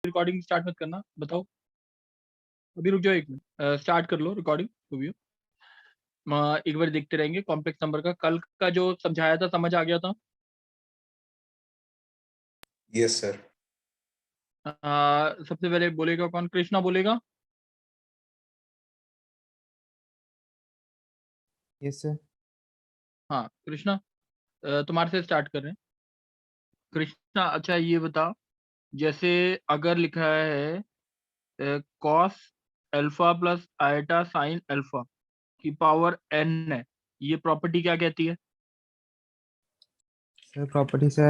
Recording start मत करना, बताओ। अभी रुक जाओ 1 मिनट, स्टार्ट कर लो रिकॉर्डिंग रिव्यू। एक बार देखते रहेंगे कॉम्प्लेक्स नंबर का। कल का जो समझाया था समझ आ गया था? Yes sir. सबसे पहले बोलेगा कौन? कृष्णा बोलेगा। Yes sir. हाँ कृष्णा, तुम्हारे से स्टार्ट कर रहे हैं। कृष्णा अच्छा ये बता, जैसे अगर लिखा है cos alpha plus iota sine alpha की पावर n है, ये प्रॉपर्टी क्या कहती है? सर प्रॉपर्टी से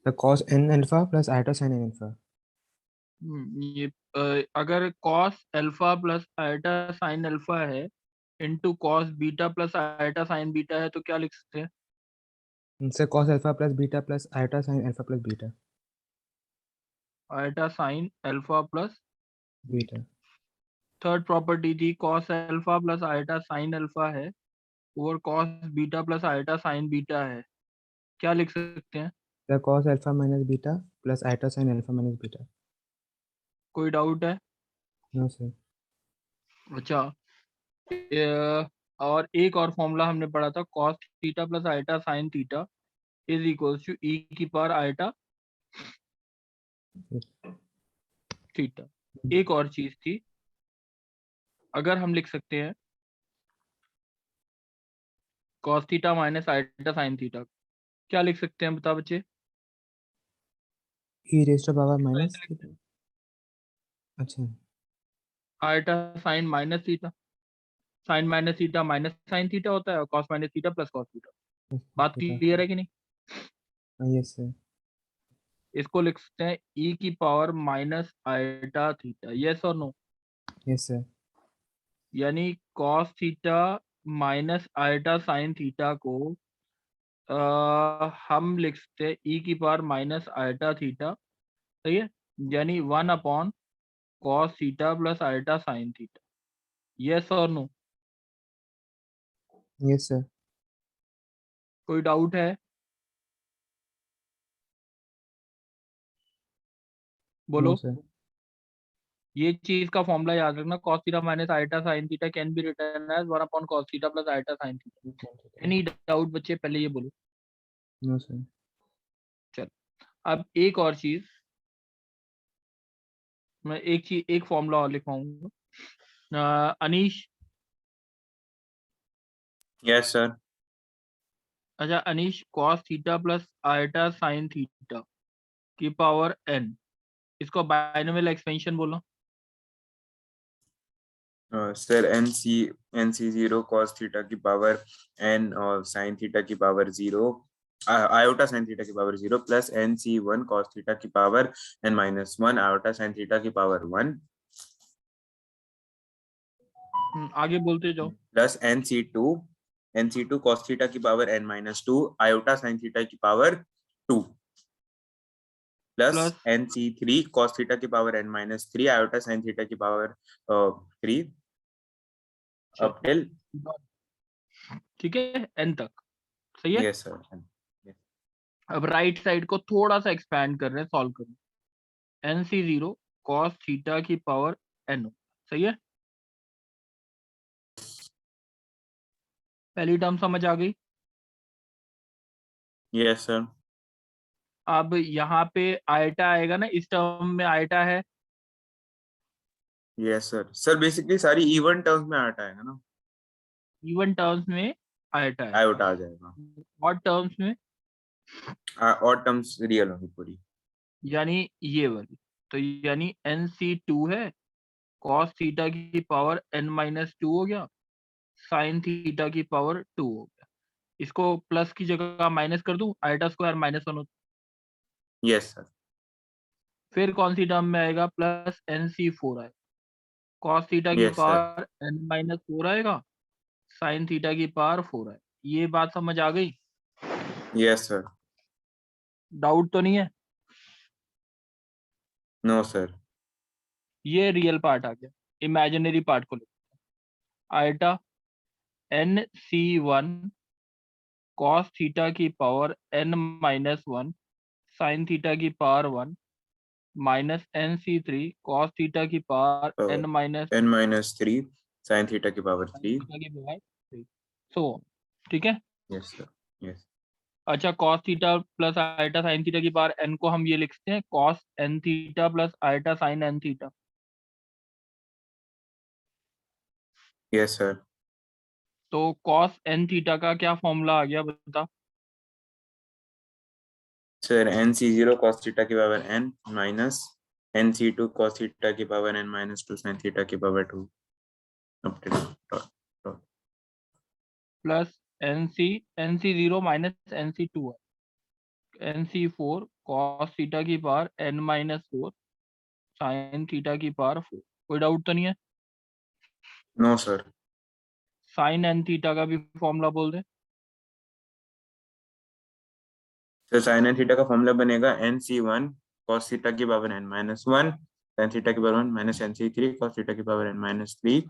the cos n alpha plus iota sin n alpha. ये अगर cos alpha plus iota sine alpha है into cos beta plus iota sine beta है तो क्या लिख सकते हैं? Sir cos alpha plus beta plus iota sin alpha plus beta. Iota sine alpha plus beta. Third property थी cos alpha plus iota sine alpha है और cos beta plus iota sine beta है, क्या लिख सकते हैं? Sir cos alpha minus beta plus iota sin alpha minus beta. कोई doubt है? No sir. अच्छा, और एक और फॉर्मूला हमने पढ़ा था, cos theta plus iota sine theta is equals to e की पावर आयटा थीटा। एक और चीज थी, अगर हम लिख सकते हैं cos theta minus iota sine theta, क्या लिख सकते हैं बता बच्चे? e रेज़ टू पावर इस तरह माइनस से लिखते थीटा। हैं, अच्छा। Iota sine minus theta, sine minus theta minus sine theta होता है और cos minus theta plus cos theta. बात क्लियर है कि नहीं? Yes sir. इसको लिख सकते हैं ई की power minus iota theta, yes और नो? Yes sir. यानी cos theta minus iota sine theta को हम लिख सकते हैं ई की पावर माइनस आयटा थीटा, सही है? यानी 1 upon cos theta plus iota sine theta, yes और नो? Yes sir. कोई डाउट है? नो बोलो। सर। ये चीज का फॉर्मूला याद रखना, cos theta minus iota sine theta can be written as 1 upon cos theta plus iota sine theta. Any doubt बच्चे? पहले ये बोलो। No sir. चल, अब एक और चीज, मैं एक चीज एक फॉर्मूला और लिखवाऊंगा। Anish, yes sir. अच्छा Anish, cos theta plus iota sine theta की पावर n, इसको बाइनोमियल एक्सपेंशन बोलो। Sir N C 0 cos theta की पावर n और साइन थीटा की पावर 0 आयोटा साइन थीटा की power 0 plus NC1 cos theta की power n-1 iota sine theta की power 1 आगे बोलते जाओ। प्लस NC2 कॉस थीटा की power n-2 iota sine theta की power 2 plus plus NC3 cos theta की power n-3 iota sine theta की power 3 up till. ठीक है n तक, सही है? Yes sir. अब राइट साइड को थोड़ा सा एक्सपैंड कर रहे हैं, सॉल्व करो। NC0 cos थीटा की पावर n, सही है? पहली टर्म समझ आ गई? Yes sir. अब यहाँ पे आयटा आएगा ना, इस टर्म में आयटा है, यस सर। सर बेसिकली सारी इवन टर्म्स में आटा है ना, इवन टर्म्स में आयटा है, आयोटा आ जाएगा, ऑड टर्म्स में और टर्म्स रियल होंगी पूरी। यानी ये वाली, तो यानी NC2 है, cos थीटा की पावर n-2 हो गया, साइन थीटा की पावर 2 हो गया। इसको प्लस की जगह माइनस कर दूं, आयटा स्क्वायर -1 होता। Yes sir. फिर कौन सी टर्म में आएगा? प्लस NC4 आएगा, cos थीटा की यस सर। पावर n-4 आएगा, साइन थीटा की पावर 4 आएगा। ये बात समझ आ गई? Yes sir. डाउट तो नहीं है? No sir. ये रियल पार्ट आ गया, इमेजिनरी पार्ट को लिखो। आयटा NC1 cos थीटा की पावर n-1 साइन थीटा की power 1 minus N c three cos theta की power N minus n-3 sin theta की पावर 3. थीटा की पावर थ्री, सो ठीक है। Yes sir. Yes. अच्छा, cos theta plus iota sine theta की power n को हम ये लिखते हैं cos n theta plus iota sine N theta. Yes sir. तो कॉस एन थीटा का क्या फॉर्मूला आ गया बता। Sir, nc0 cos theta की power n minus nc2 cos theta की power n minus 2 sin theta की power 2 up to dot. Plus N C zero minus N C two है N C four cos theta की power N minus four sine theta की power four. कोई doubt तो नहीं है। No sir. Sine N theta का भी formula बोल दे। तो sin n theta का फॉर्मूला बनेगा nc1 cos theta की power n minus 1 sin theta की power 1 minus nc3 cos theta की power n minus 3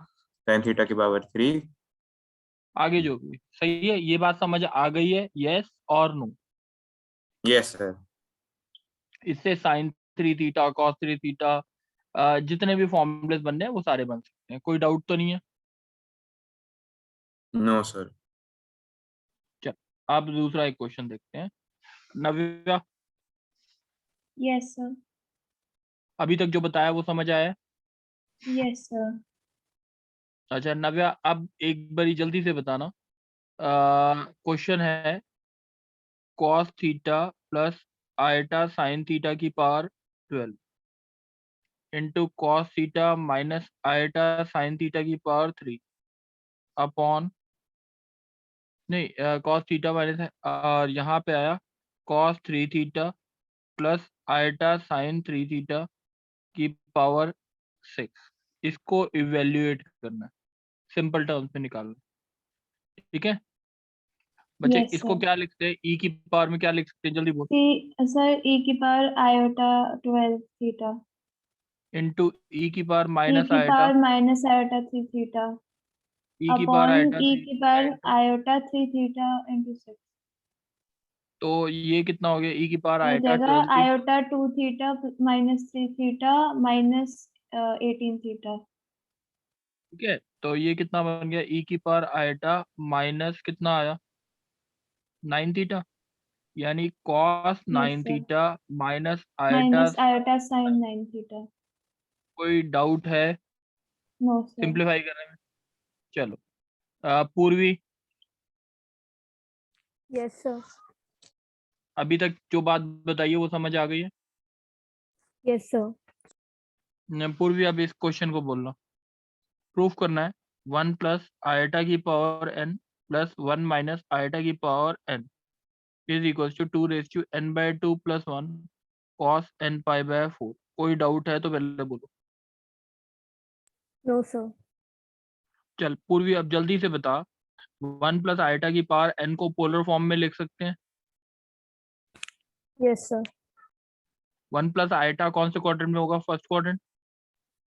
sin theta की पावर 3. आगे जो भी सही है, ये बात समझ आ गई है, यस और नो। Yes sir. इससे sign three theta cos three theta जितने भी फॉर्मूलेस बनने हैं वो सारे बन सकते हैं। कोई डाउट तो नहीं है। No sir. चल, अब दूसरा एक क्वेश्चन देखते हैं। नव्या, Yes, sir. अभी तक जो बताया वो समझ आया है? Yes, sir. अच्छा नव्या, अब एक बारी जल्दी से बताना। क्वेश्चन है cos theta plus iota sine theta की power 12 into cos theta minus iota sine theta की पावर 3 अपॉन नहीं कॉस थीटा माइनस और यहाँ पे आया cos three theta plus iota sine three theta की पावर 6। इसको इवेल्युएट करना है, सिंपल टर्म्स में निकालना है, ठीक है बच्चे। Yes, इसको sir. क्या लिखते हैं, ई की पावर में क्या लिख सकते हैं, जल्दी बोल। Sir, e की power iota 12 theta. Into e की पावर E माइनस की iota, power minus iota 3 theta. E की पावर Upon आइटा e 3 की power into, iota 3 theta into 6. तो ये कितना हो गया, ई की पावर हो आइटा जाएगा 12 थी, iota 2 theta minus 3 theta minus 18 theta. ठीक है। तो ये कितना बन गया, ई की पावर आइटा माइनस कितना आया 9 थीटा, यानी cos Yes, 9 sir. Theta minus iota. Minus iota sin 9 theta. कोई डाउट है No, sir. सिंप्लीफाई करने में? चलो पूर्वी, Yes, sir. अभी तक जो बात बताइए वो समझ आ गई है? Yes, sir. पूर्वी अब इस क्वेश्चन को बोलना, प्रूफ करना है 1 प्लस आइटा की power n plus 1 minus iota की power n is equal to 2 raise to n by 2 plus 1 cos n pi by 4। कोई डाउट है तो पहले बोलो। No, sir. चल पूर्वी अब जल्दी से बता, 1 प्लस आइटा की पावर n को पोलर फॉर्म में लिख सकते हैं। Yes, sir. 1 प्लस आइटा कौन से क्वाड्रेंट में होगा, first quadrant.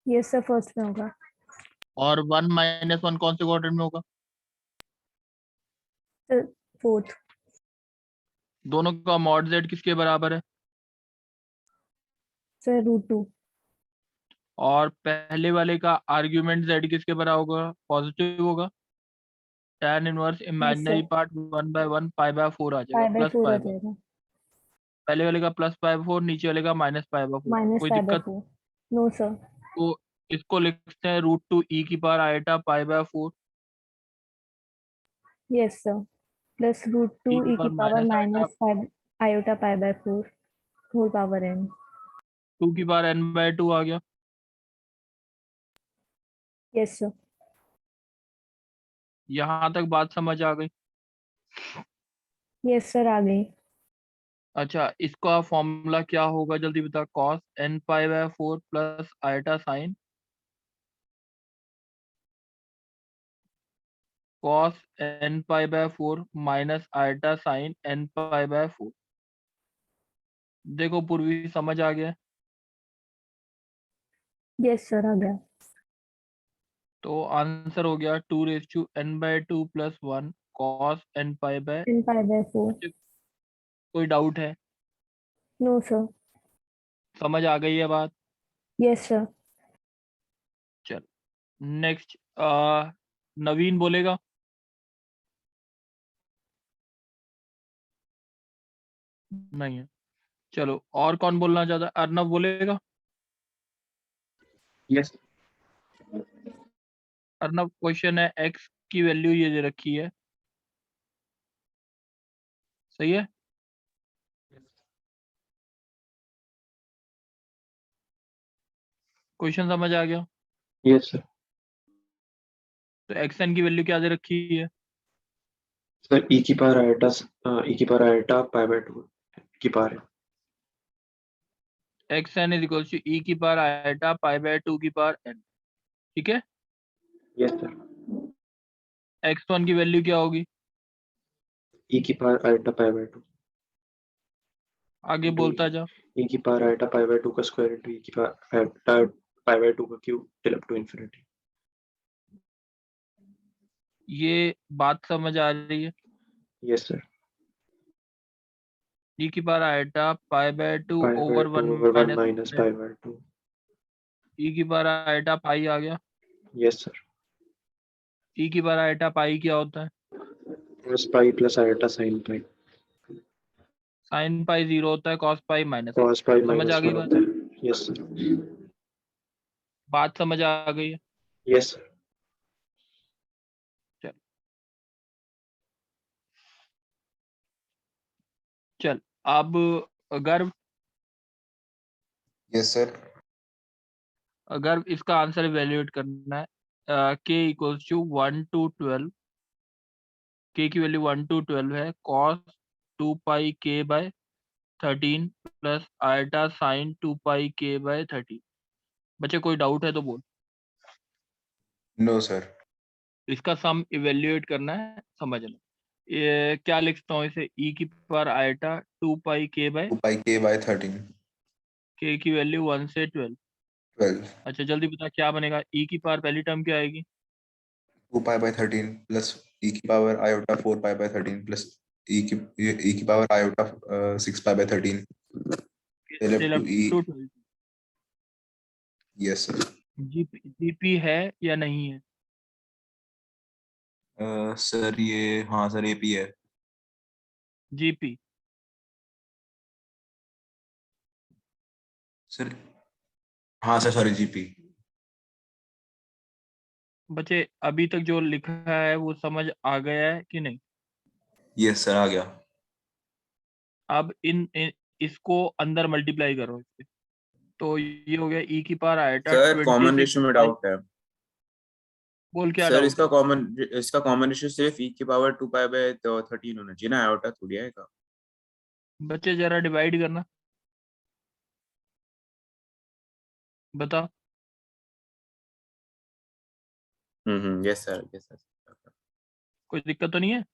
Yes, sir. First में होगा. और 1 माइनस 1 कौन से क्वाड्रेंट में होगा? Sir, fourth. दोनों का मॉड z किसके बराबर है? Sir, √2. और पहले वाले का आर्ग्यूमेंट z किसके बराबर होगा, पॉजिटिव होगा। tan inverse imaginary sir. Part 1 by 1 pi by 4 आ जाएगा, Pi by प्लस 4 पाई आ बाय, जाएगा. पहले वाले का प्लस पाई बाय 4, नीचे वाले का माइनस पाई बाय 4। Minus कोई pi by दिक्कत? 4. No, sir. तो इसको लिखते हैं √2 e की power iota pi by 4 Yes, sir. Plus √2 e की e की power power minus iota minus 5 iota pi by 4 whole power n. 2 की पावर n बाय 2 आ गया। Yes, sir. यहाँ तक बात समझ आ गई? Yes, sir. आ गई. अच्छा, इसका फॉर्मूला क्या होगा, जल्दी बता। cos n pi by 4 plus iota sine cos n pi by 4 minus iota sine n pi by 4। देखो पूर्वी समझ आ गया? Yes, sir. आ गया. तो आंसर हो गया 2 raise to n by 2 plus 1 cos n pi by. n pi by 4. कोई डाउट है? No, sir. समझ आ गई है बात? Yes, sir. नेक्स्ट नवीन बोलेगा। नहीं है, चलो और कौन बोलना चाहता है? अर्नव बोलेगा। यस अर्नव, क्वेश्चन है एक्स की वैल्यू ये दे रखी है, सही है? क्वेश्चन समझ आ गया? Yes sir. तो एक्स एन की वैल्यू क्या दे रखी है? सर e की पावर आयोटा पाई बाय 2 की power X N is equal to e की पावर आयटा पाई बाय 2 की पावर एन, ठीक है? Yes sir. एक्स वन की वैल्यू क्या होगी? e की पावर आयोटा पाई बाय 2 आगे बोलता जा। e की पावर आयोटा पाई बाय 2 का स्क्वायर इंटू e की पावर आयोटा पाई बाय 2 का cube till up to infinity. ये बात समझ आ रही है? Yes sir. ई की power iota pi by 2 pi by over 2 1 over 1 minus minus pi by 2। E की पावर आयटा पाई आ गया। Yes sir. ई की पावर आयटा पाई क्या होता है? Plus pi plus iota sine pi. Sine pi 0 होता है, cos pi minus. Cos pi समझ आ minus गई 1 बात? होता है। Yes sir. बात समझ आ गई है? Yes sir. चल अब अगर यस सर। अगर इसका आंसर इवेल्युएट करना है, k equals to 1 to 12, k की वैल्यू 1 to 12 है, cos 2 pi k by 13 plus iota sine 2 pi k by 13। बच्चे कोई डाउट है तो बोल। No sir. इसका सम इवेल्युएट करना है, समझना। ये क्या लिखता हूँ इसे, e की power iota 2 pi k by 2 pi k by 13 k की वैल्यू 1 से 12। 12 अच्छा जल्दी बता क्या बनेगा? e की पावर पहली टर्म क्या आएगी? 2 pi by 13 plus e की power iota 4 pi by 13 plus e की power iota 6 pi by 13 till up Till to up e। to 12। Yes sir. GP है या नहीं है? सर ये हाँ सर एपी है। जीपी सर हाँ सर सॉरी जीपी। बच्चे अभी तक जो लिखा है वो समझ आ गया है कि नहीं? यस सर आ गया। अब इसको अंदर मल्टीप्लाई करो इसके, तो ये हो गया e की power eta sir common 26 ratio में पाई। डाउट है। बोल क्या सर डाउट है? इसका कॉमन रेशियो सिर्फ e की पावर 2 pi by 13 होना चाहिए ना, आयोटा थोड़ी आएगा। बच्चे जरा डिवाइड करना, बता। Yes sir yes sir. कोई दिक्कत तो नहीं है?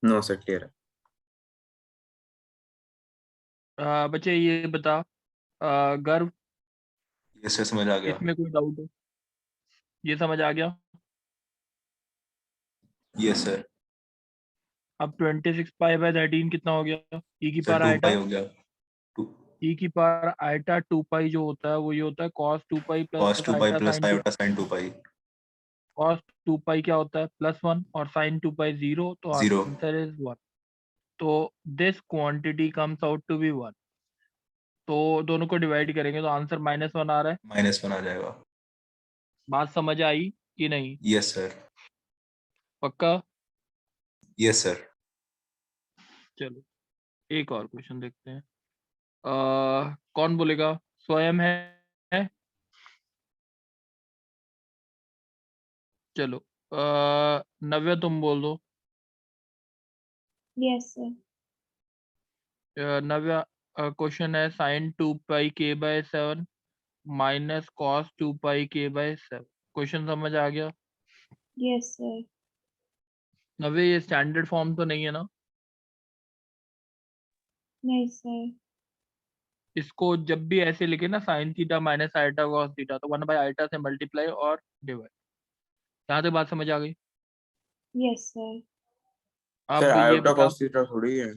नो सर क्लियर है। बच्चे ये बता, गर्व, यस सर समझ आ गया। इसमें कोई डाउट है? ये समझ आ गया? Yes sir. अब 26 पाई बाय 13 कितना हो गया? e की सर पावर 2 आयटा, पाई हो गया। 2 e की पावर आयटा 2 पाई जो होता है वो ये होता है cos 2 pi cos plus 2 pi iota plus sine 2। iota sin 2 pi cos 2 pi क्या होता है? +1 और sin 2 पाई 0, तो 0। Answer is 1। तो this quantity comes out to be 1। तो दोनों को डिवाइड करेंगे तो आंसर -1 आ रहा है। -1 आ जाएगा। बात समझ आई कि नहीं? Yes sir. पक्का? Yes sir. चलो एक और क्वेश्चन देखते हैं। कौन बोलेगा? स्वयं है? चलो नव्या तुम बोल दो। Yes, sir. नव्या, क्वेश्चन है sign 2 pi k by 7 minus cos 2 pi k by 7। Question समझ आ गया? Yes, sir. नव्या ये स्टैंडर्ड फॉर्म तो नहीं है ना? नहीं sir. इसको जब भी ऐसे लिखे ना, sine theta minus iota cos theta, तो 1 बाय आइटा से मल्टीप्लाई और डिवाइड। यहाँ तक बात समझ आ गई? Yes, sir. सर अब ये आयोटा बता, cos थीटा थोड़ी है।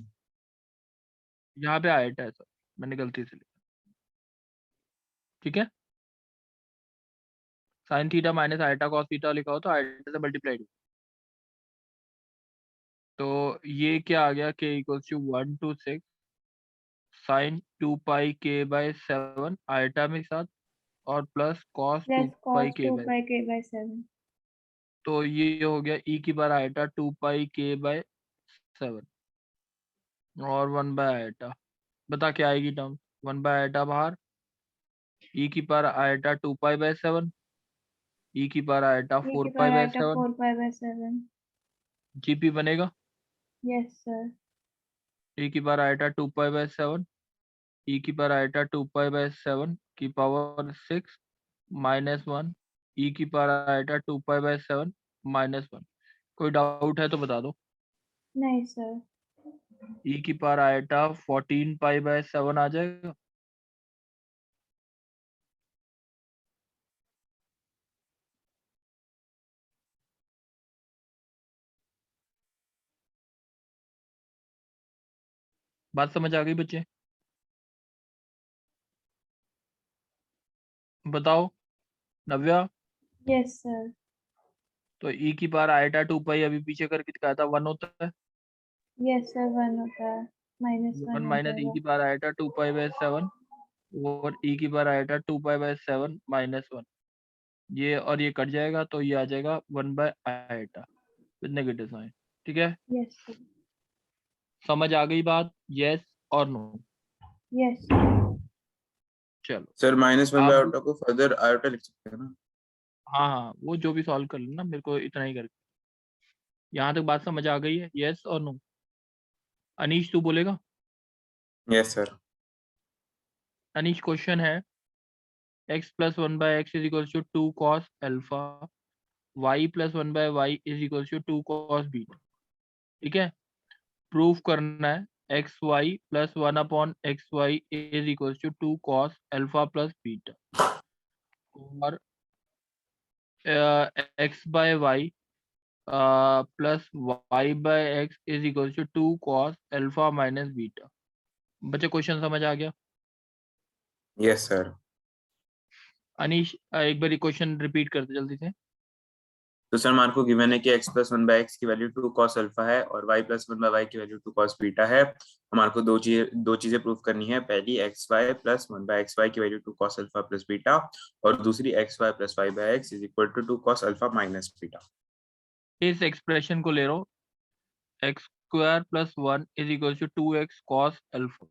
यहाँ पे आइटा है सर, मैंने गलती से लिखा। ठीक है, sine theta minus iota cos theta लिखा हो तो आइटा से मल्टीप्लाइड, तो ये क्या आ गया, k equals to 1 to 6 sine 2 pi k by 7 iota में साथ और plus cos 2 Plus pi cos k 2 by, pi k by 7. तो ये हो गया e की बार आइटा 2 पाई k बाय 7 और 1 बाय आइटा, बता क्या आएगी टर्म, 1 बाय आइटा बाहर, e की power iota 2 pi by 7, e की पावर आइटा E 4 की pi power by iota 7, 4 pi by 7. GP बनेगा, Yes, sir. e की power iota 2 pi by 7, e की पावर आइटा 2 पाई बाय 7 की power 6 minus 1, e की power iota 2 pi by 7 minus 1। कोई doubt है तो बता दो। नहीं sir. e की पावर आइटा 14 पाई बाय 7 आ जाएगा, बात समझ आ गई बच्चे, बताओ नव्या। Yes, sir. तो e की पावर आइटा 2 पाई अभी पीछे करके दिखाया था 1 होता है, Yes, sir. 1 होता है. -1 1 हो माइनस e जाएगा. की पावर आइटा 2 पाई बाय 7 और e की power iota 2 pi by 7 minus 1, ये और ये कट जाएगा तो ये आ जाएगा 1 by iota with negative sign. ठीक है, Yes, sir. समझ आ गई बात, यस और नो। Yes, sir. चलो सर -1 बाय अब आयोटा को फर्दर आयोटा लिख सकते हैं ना? हाँ हाँ, वो जो भी सॉल्व कर लेना, मेरे को इतना ही करके, यहाँ तक बात समझ आ गई है, यस और नो। अनीश तू बोलेगा, यस सर। अनीश क्वेश्चन है x plus 1 by X is equals to 2 cos alpha, y plus 1 by Y is equals to 2 cos beta. ठीक है, प्रूफ करना है X Y plus 1 upon X Y is equals to 2 cos alpha plus beta, और X by Y plus Y by X is equals to 2 cos alpha minus beta. बच्चे question समझ आ गया? Yes sir. Anish एक बार question repeat करते जल्दी से। तो सर हमारे को गिवन है कि x प्लस 1 बाय एक्स की वैल्यू 2 कॉस अल्फा है और y प्लस 1 बाय वाई की वैल्यू 2 कॉस बीटा है। हमारे को दो चीजें प्रूफ करनी है, पहली X Y plus 1 by X Y की value 2 cos alpha plus beta, और दूसरी X Y plus Y by X is equal to 2 cos alpha minus beta. इस एक्सप्रेशन को ले लो, x square plus 1 is equal to 2x cos alpha,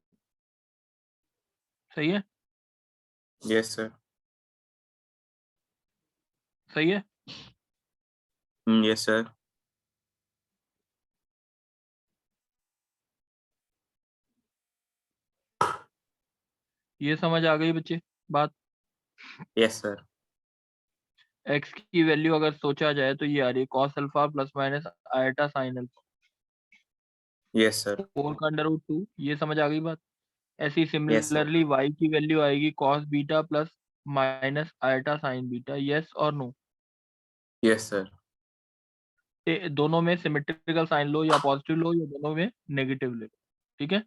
सही है? Yes sir. सही है, यस सर। ये समझ आ गई बच्चे बात? Yes sir. x की वैल्यू अगर सोचा जाए तो ये आ रही है cos alpha plus minus iota sine alpha, yes sir. 4 का अंडर रूट 2, ये समझ आ गई बात? ऐसी यस सर। सिमिलरली y की वैल्यू आएगी cos beta plus minus iota sine beta, yes और नो? Yes sir. दोनों में सिमेट्रिकल साइन लो या पॉजिटिव लो या दोनों में नेगेटिव ले लो। ठीक है,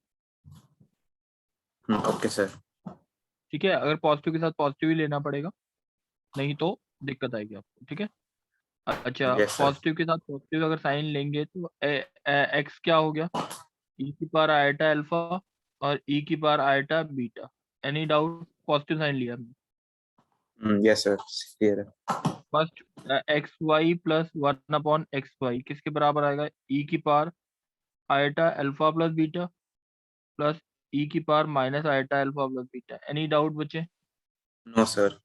ओके सर। ठीक है, अगर पॉजिटिव के साथ पॉजिटिव ही लेना पड़ेगा, नहीं तो दिक्कत आएगी आपको। ठीक है, अच्छा यस सर। पॉजिटिव के साथ पॉजिटिव अगर साइन लेंगे तो एक्स क्या हो गया, e की पावर आयटा अल्फा और e की power iota beta. Any doubt? Positive sine लिया हमने। यस सर, क्लियर है। First X Y plus 1 upon X Y किसके बराबर आएगा, e की power iota alpha plus beta plus e की power minus iota alpha plus beta. Any doubt बच्चे? No sir.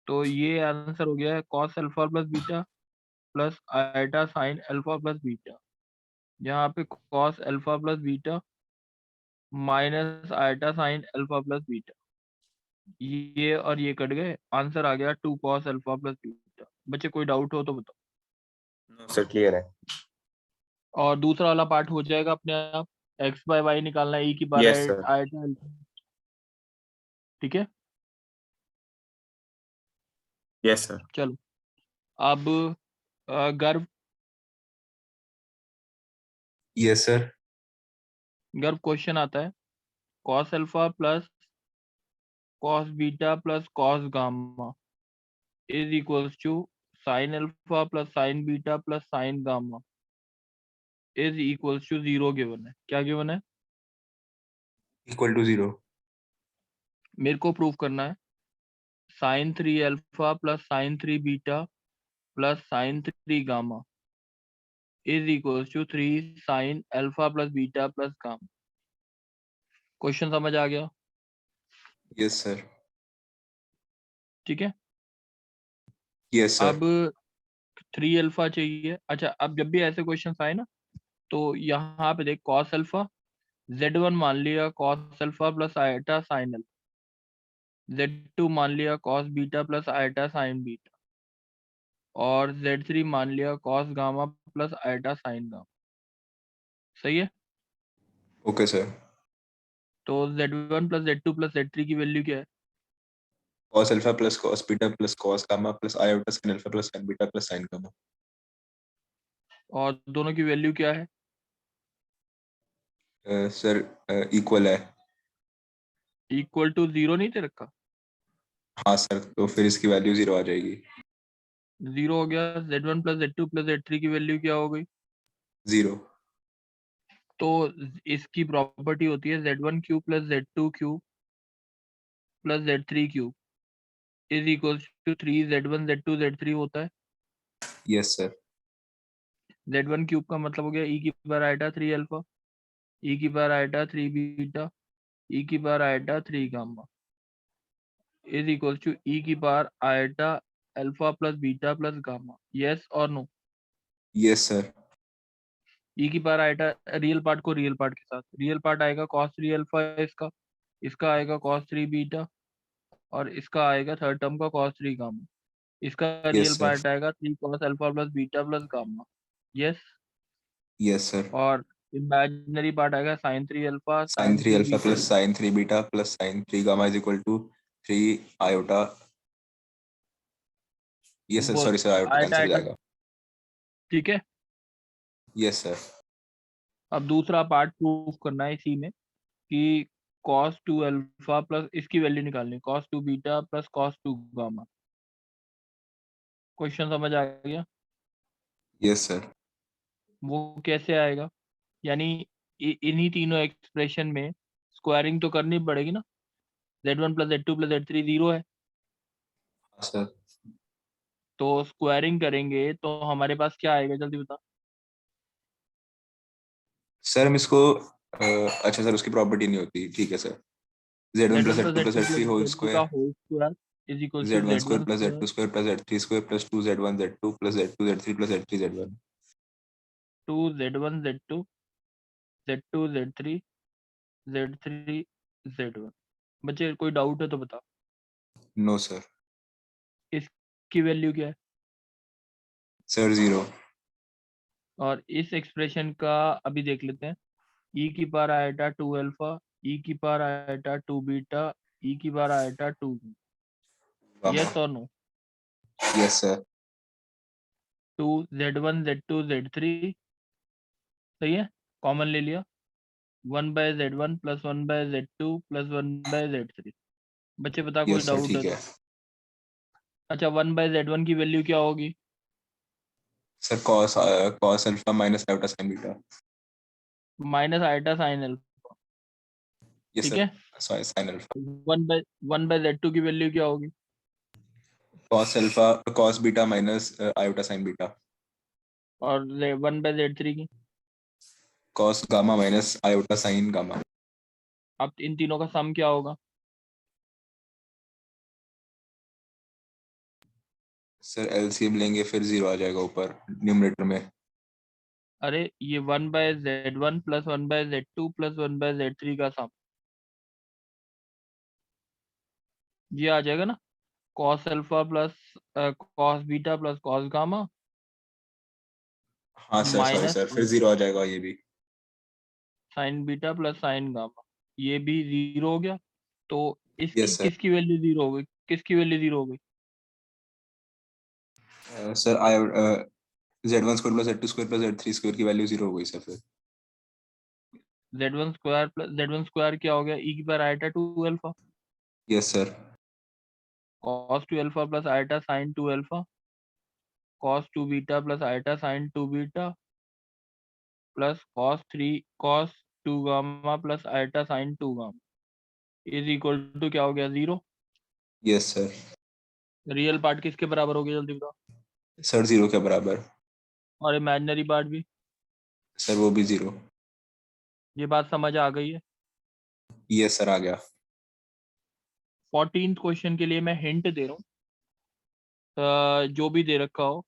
तो ये आंसर हो गया है cos alpha plus beta plus iota sine alpha plus beta, यहाँ पे cos alpha plus beta minus iota sine alpha plus beta, ये और ये कट गए, आंसर आ गया 2 कॉस अल्फा प्लस बीटा। बच्चे कोई डाउट हो तो बताओ। नो सर, क्लियर है। और दूसरा वाला पार्ट हो जाएगा अपने आप, एक्स बाय वाई निकालना है, e की power yes sir. Eta alpha. ठीक है, यस सर। चलो अब गर्भ यस सर। गर्भ क्वेश्चन आता है cos alpha plus cos beta plus cos gamma is equals to sin alpha plus sin beta plus sin gamma is equals to 0 given है। क्या गिवन है? Equal to 0। मेरे को प्रूव करना है sin 3 alpha plus sin 3 beta plus sin 3 gamma is equals to 3 sin alpha plus beta plus gamma. Question समझ आ गया? Yes sir. ठीक है। Yes sir. अब 3 अल्फा चाहिए। अच्छा, अब जब भी ऐसे क्वेश्चन आए ना तो यहाँ पे देख cos अल्फा z1 मान लिया cos alpha plus eta sin alpha, z2 मान लिया cos beta plus eta sin beta और z3 मान लिया cos gamma plus eta sin gamma. सही है। Okay sir. तो z1 plus z2 plus z3 की वैल्यू क्या है? cos alpha plus cos beta plus cos gamma plus iota sin alpha plus sin beta plus sin gamma. और दोनों की value क्या है? सर इक्वल है। इक्वल टू 0 नहीं दे रखा? हाँ सर, तो फिर इसकी वैल्यू 0 आ जाएगी। 0 हो गया। z1 plus z2 plus z3 की वैल्यू क्या हो गई? 0। तो इसकी प्रॉपर्टी होती है z1 cube plus z2 cube plus z3 cube is equal to 3 z1 z2 z3 होता है। Yes sir. z1 क्यूब का मतलब हो गया e की पावर आयटा 3 अल्फा, e की पावर आयटा 3 बीटा, e की power iota 3 gamma is equal to e की power iota alpha plus beta plus gamma. Yes और नो? Yes sir. e की पावर आयटा रियल पार्ट को real part के साथ, real part आएगा cos 3 alpha इसका, इसका आएगा cos 3 बीटा और इसका आएगा थर्ड टर्म का cos 3 गामा, इसका रियल यस सर। पार्ट आएगा 3 cos alpha plus beta plus gamma. Yes. Yes sir. और इमेजिनरी पार्ट आएगा sin 3 alpha sin sin 3 3 alpha beta plus sin 3 beta plus sin 3 gamma is equal to 3 iota. Yes sir, वो sorry sir, iota iota cancel हो iota. जाएगा। ठीक है। Yes sir. अब दूसरा part proof करना है इसी में कि cos 2 अल्फा प्लस इसकी वैल्यू निकालनी, cos 2 beta plus cos 2 gamma. Question समझ आ गया? Yes sir. वो कैसे आएगा? यानी इन्हीं तीनों एक्सप्रेशन में स्क्वायरिंग तो करनी पड़ेगी ना। z1 plus z2 plus z3 0 है, सर तो स्क्वायरिंग करेंगे तो हमारे पास क्या आएगा जल्दी बता। सर हम इसको अच्छा सर, उसकी प्रॉपर्टी नहीं होती। ठीक है sir. z1 plus z1 z2 plus plus z2 z3 plus whole z3 का square, whole square is equal to z1 square z1 plus square z2 square plus z3 square plus 2 z1 z2 plus z2 z3 plus z3 z1। 2 z1 z2 z2 z3 z3 z1। बच्चे कोई doubt है तो बता। No sir. इसकी value क्या है? Sir 0। और इस एक्सप्रेशन का अभी देख लेते हैं। e की पावर आयटा 2 अल्फा, e की पावर आयटा 2 बीटा, e की पावर आयटा 2। यस और no? Yes sir. 2 z1 z2 z3 सही है, कॉमन ले लिया। 1 by z1 plus 1 by z2 plus 1 by z3। बच्चे बता कोई यस सर, डाउट है ठीक तो। है। अच्छा, 1 बाय z1 की वैल्यू क्या होगी? Sir cos alpha minus iota sin beta. Minus iota sine alpha. Yes ठीक सर, है। Sorry sin alpha. 1 by z2 की वैल्यू क्या होगी? cos alpha cos beta minus iota sin beta. और 1 बाय z3 की? cos gamma minus iota sin gamma. अब इन तीनों का सम क्या होगा? सर एलसीएम लेंगे फिर 0 आ जाएगा ऊपर न्यूमरेटर में। अरे ये 1 by z1 plus 1 by z2 plus 1 by z3 का सम ये आ जाएगा ना। cos alpha plus cos beta plus cos gamma हाँ सर, सॉरी माइनस सर, फिर 0 आ जाएगा ये भी। sin beta plus sin gamma, ये भी 0 हो गया। तो इसकी यस सर। किसकी वैल्यू 0 हो गई? किसकी वैल्यू 0 हो गई? Sir z1 square plus z2 square plus z3 square की वैल्यू 0 हो गई सर फिर। z1 square plus z1 square क्या हो गया? e की power iota 2 alpha Yes, sir. cos 2 alpha plus iota sin 2 alpha, cos 2 beta plus iota sin 2 beta plus cos 2 gamma plus iota sin 2 gamma is equal to क्या हो गया 0। Yes, sir. Real part किसके बराबर हो गया जल्दी बताओ, sir 0 के बराबर। और इमेजिनरी पार्ट भी। सर वो भी 0। ये बात समझ आ गई है। यस सर, आ गया। 14th क्वेश्चन के लिए मैं हिंट दे रहा हूँ, जो भी दे रखा हो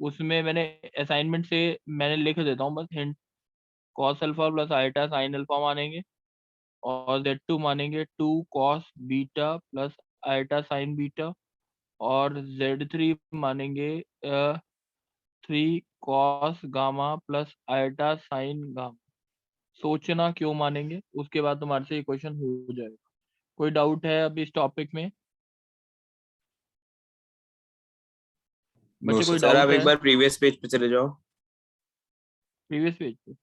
उसमें मैंने असाइनमेंट से मैंने लिख देता हूँ बस hint. cos alpha plus iota sine alpha मानेंगे और z2 मानेंगे 2 cos beta plus iota sine beta और z3 मानेंगे 3 cos gamma plus iota sine gamma. सोचना क्यों मानेंगे, उसके बाद तुम्हारे से ये क्वेश्चन हो जाएगा। कोई डाउट है अब इस टॉपिक में? नो बच्चे कोई सर, आप डाउट एक है बार प्रीवियस पेज पे चले जाओ। प्रीवियस पेज पे?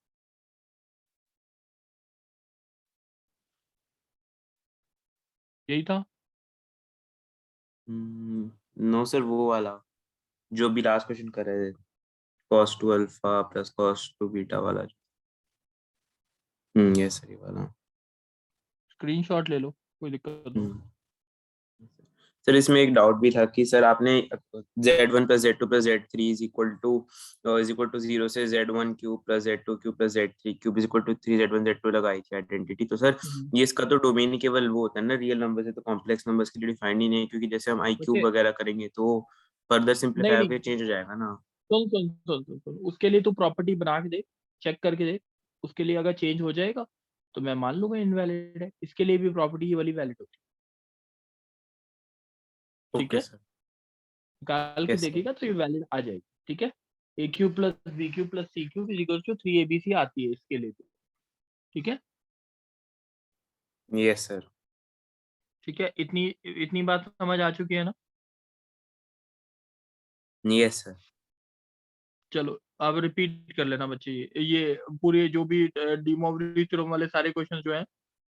यही था। नो सर, वो वाला जो भी लास्ट क्वेश्चन कर रहे थे, cos 2 alpha plus cos 2 beta वाला। यस सर, ये वाला। स्क्रीनशॉट ले लो, कोई दिक्कत नहीं। सर इसमें एक डाउट भी था कि सर आपने z1 plus z2 plus z3 is equal to 0 से z1 cube plus z2 cube plus z3 cube is equal to 3z1 z2 लगाई थी आइडेंटिटी। तो सर ये इसका तो डोमेन ही केवल वो होता है ना, रियल नंबर से, तो कॉम्प्लेक्स नंबर्स के लिए डिफाइंड ही नहीं है, क्योंकि जैसे हम आई बच्चे क्यूब वगैरह करेंगे तो फर्दर सिंप्लीफाई नहीं होकर चेंज हो जाएगा ना। सुन सुन सुन सुन सुन, उसके लिए तू प्रॉपर्टी बना के देख, चेक करके देख। उसके लिए अगर चेंज हो जाएगा तो मैं मान लूंगा इनवैलिड है। इसके लिए भी प्रॉपर्टी ये वाली वैलिड होती है। ठीक ओके है, सर। निकाल के यस सर। देखिएगा तो ये वैलिड आ जाएगी। ठीक है, A cube plus B cube plus C cube is equal to 3abc आती है इसके लिए भी। ठीक है, यस सर। ठीक है, इतनी इतनी बात समझ आ चुकी है ना? Yes sir. चलो अब रिपीट कर लेना बच्चे, ये पूरे जो भी डी मोवरी थ्योरम वाले सारे क्वेश्चन जो हैं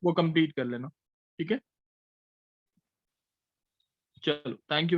वो कंप्लीट कर लेना। ठीक है, चलो थैंक यू।